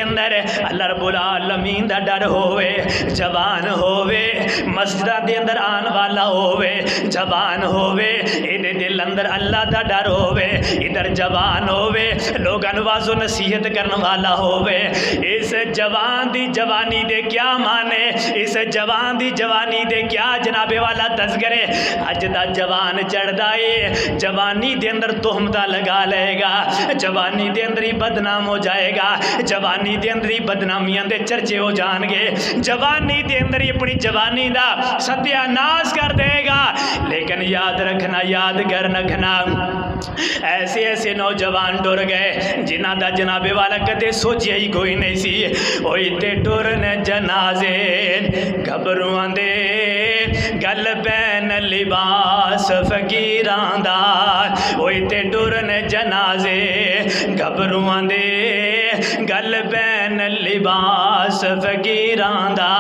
अंदर अल्लाह रब्बुल आलमीन दा डर होवे, जवान होवे, मस्जिदां दे अंदर आन वाला होवे, जवान होवे, इहदे दिल अंदर अल्लाह दा डर होवे, इधर जवान होवे, लोगां नूं वाज़ो नसीहत करन वाला होवे। इस जवान दी जवानी दे क्या माने, इस जवान दी जवानी दे क्या जनाबे वाला तज़किरे। अज दा जवान चढ़दा है, जवानी दे अंदर तोहमतां लगा लेगा, जवानी दे अंदर ही बदनाम हो जाएगा, जवानी दे अंदर ही बदनामियां दे चर्चे हो जाएंगे, जवानी दे अंदर ही अपनी जवानी दा सत्यानाश कर देगा। लेकिन याद रखना, याद कर रखना, ऐसे ऐसे नौजवान टुर गए जिन्हां दा जनाबे वाला कदे सोचिया ही कोई नहीं सी। ओए ते टुरन जनाजे घबरुआं दे, गल पैन लिबास फकीरां दा। ओए ते टुरन जनाजे घबरुआं दे, गल पैन लिबास फकीरां दा।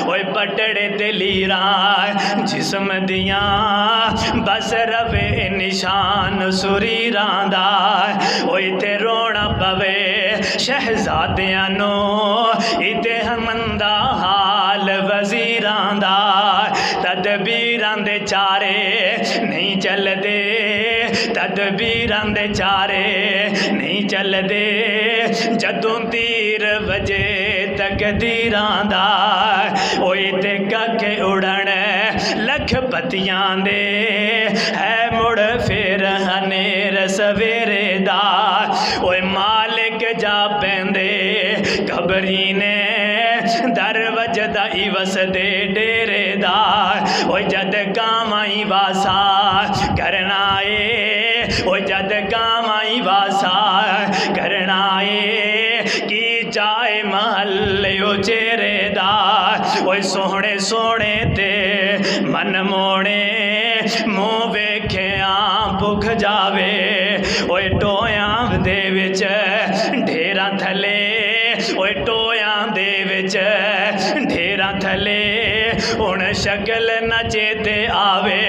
ओए पटड़े ते लीरां जिस्म दियां बस रवे निशान सुरीरां दा। ओए ते रोना पवे शहजादियां नो, इते हमंदा हाल वजीरां दा। तदबीरां दे चारे नहीं चलदे, तदबीरां दे चारे नहीं चलदे, जदों तीर वजे तकदीरां दा। ओए ते कखे उड़न लख पतियां दे, है मुड़ फिर हनेर सवेरे दा। ओए मालिक जा पैंदे कबरी ने, दर वजदा इवस दे डेरे दा। ओए जद कामाई वासा करना ए, ओए जद कामाई वासा करना ए, की चाहे महल उचेरे दा। ओए सोहने सोहने ते मन मोने, मुँह वेख्या भुख जावे। ओए टोयां दे विच ढेरा थले, ओए टोयां दे विच ढेरा थले, हुण शक्ल न चेते आवे।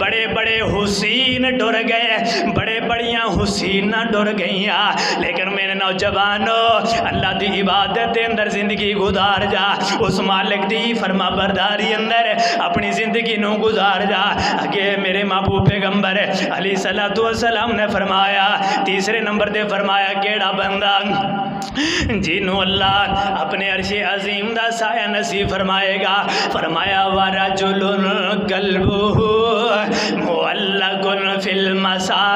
बड़े बड़े हुसैन डुर गए, बड़े बड़ियां हुसैना डुर गईयां। लेकिन मेरे नौजवानो, अल्लाह की इबादत के अंदर जिंदगी गुजार जा, उस मालिक की फरमा बरदारी अंदर अपनी जिंदगी नू गुजार जा। अगे मेरे महबूब पैगंबर अलैहिस्सलातु वस्सलाम ने फरमाया, तीसरे नंबर पे फरमाया, केड़ा बंदा जिन्हों अल्लाह अपने अर्शे अजीम दा साया नसीब फरमाएगा। फरमाया वरजुलुन कल्बुहु मुअल्लकुन फिल मसाजिद।